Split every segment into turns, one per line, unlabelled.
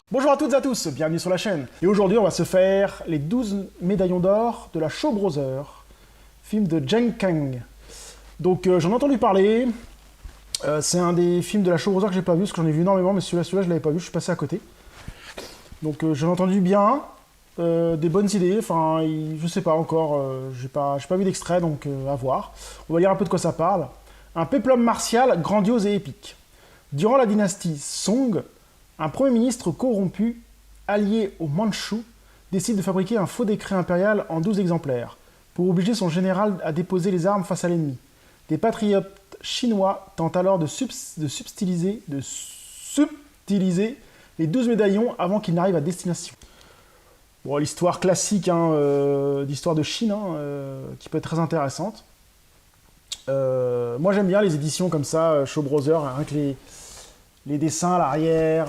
Bonjour à toutes et à tous, bienvenue sur la chaîne. Et aujourd'hui, on va se faire les 12 médaillons d'or de la Shaw Brothers, film de Jen Kang. Donc j'en ai entendu parler, c'est un des films de la Shaw Brothers que j'ai pas vu, parce que j'en ai vu énormément, mais celui-là je l'avais pas vu, je suis passé à côté. Donc j'en ai entendu bien, des bonnes idées, enfin je sais pas encore, j'ai pas vu d'extrait, donc à voir. On va lire un peu de quoi ça parle. Un péplum martial grandiose et épique. Durant la dynastie Song, un premier ministre corrompu, allié aux Mandchous, décide de fabriquer un faux décret impérial en 12 exemplaires, pour obliger son général à déposer les armes face à l'ennemi. Des patriotes chinois tentent alors de subtiliser les 12 médaillons avant qu'ils n'arrivent à destination. Bon, l'histoire classique d'histoire de Chine, qui peut être très intéressante. Moi j'aime bien les éditions comme ça, Shaw Brothers, avec les dessins à l'arrière,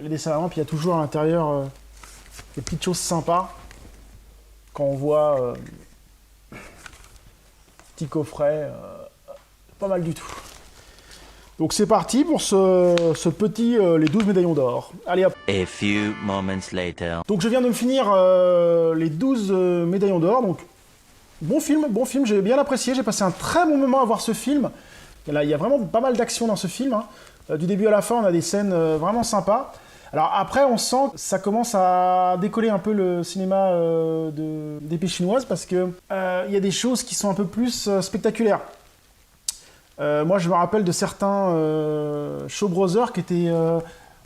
les dessins à l'avant, puis il y a toujours à l'intérieur des petites choses sympas. Quand on voit petit coffret, pas mal du tout. Donc c'est parti pour ce petit les 12 médaillons d'or. Allez hop.
A few moments later.
Donc je viens de me finir les 12 médaillons d'or. Donc bon film, j'ai bien apprécié, j'ai passé un très bon moment à voir ce film. Il y a vraiment pas mal d'action dans ce film. Du début à la fin, on a des scènes vraiment sympas. Alors après, on sent que ça commence à décoller un peu le cinéma d'épée chinoise parce que y a des choses qui sont un peu plus spectaculaires. Moi, je me rappelle de certains Shaw Brothers qui étaient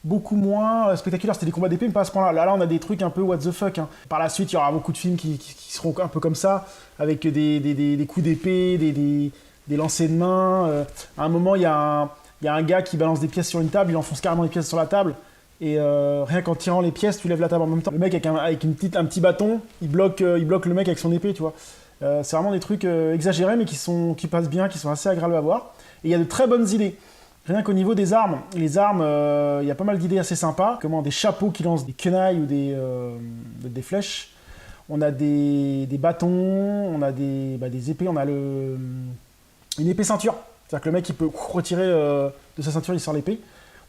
beaucoup moins spectaculaires. C'était des combats d'épée, mais pas à ce point-là. Là, on a des trucs un peu what the fuck. Par la suite, il y aura beaucoup de films qui seront un peu comme ça, avec des coups d'épée, des lancers de main. À un moment, il y a un gars qui balance des pièces sur une table, il enfonce carrément les pièces sur la table, et rien qu'en tirant les pièces, tu lèves la table en même temps. Le mec avec un petit bâton, il bloque le mec avec son épée, tu vois. C'est vraiment des trucs exagérés, mais qui passent bien, qui sont assez agréables à voir. Et il y a de très bonnes idées. Rien qu'au niveau des armes, les armes, il y a pas mal d'idées assez sympas. Comment des chapeaux qui lancent des quenailles ou des flèches. On a des bâtons, on a des épées, on a une épée ceinture. C'est-à-dire que le mec, il peut retirer de sa ceinture, il sort l'épée.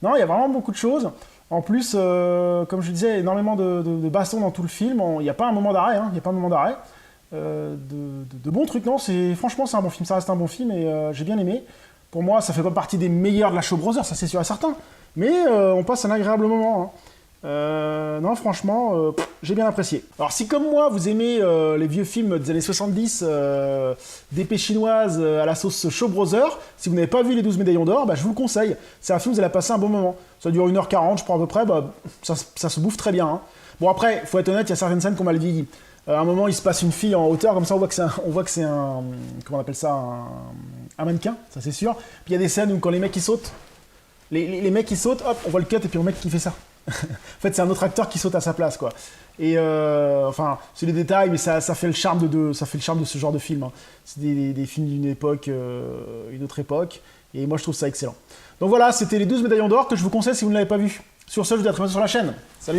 Non, il y a vraiment beaucoup de choses. En plus, comme je disais, énormément de bastons dans tout le film. Il n'y a pas un moment d'arrêt. Il n'y a pas un moment d'arrêt. De bons trucs, non. Franchement, c'est un bon film. Ça reste un bon film et j'ai bien aimé. Pour moi, ça fait pas partie des meilleurs de la Shaw Brothers, ça c'est sûr et certain. Mais on passe un agréable moment. Non, franchement, j'ai bien apprécié. Alors si comme moi, vous aimez les vieux films des années 70 d'épée chinoise à la sauce Shaw Brothers, si vous n'avez pas vu les 12 médaillons d'or, je vous le conseille. C'est un film, vous allez passer un bon moment. Ça dure 1h40, je crois à peu près, ça se bouffe très bien. Bon après, faut être honnête, il y a certaines scènes qu'on mal vieilli. À un moment, il se passe une fille en hauteur, comme ça on voit que c'est un comment on appelle ça, un mannequin, ça c'est sûr. Puis il y a des scènes où quand les mecs ils sautent, les mecs ils sautent, hop, on voit le cut et puis le mec qui fait ça. En fait, c'est un autre acteur qui saute à sa place, quoi. Et enfin, c'est les détails, mais ça fait le charme de ce genre de film. C'est des films d'une époque, une autre époque, et moi je trouve ça excellent. Donc voilà, c'était les 12 médaillons d'or que je vous conseille si vous ne l'avez pas vu. Sur ce, je vous dis à très bientôt sur la chaîne. Salut!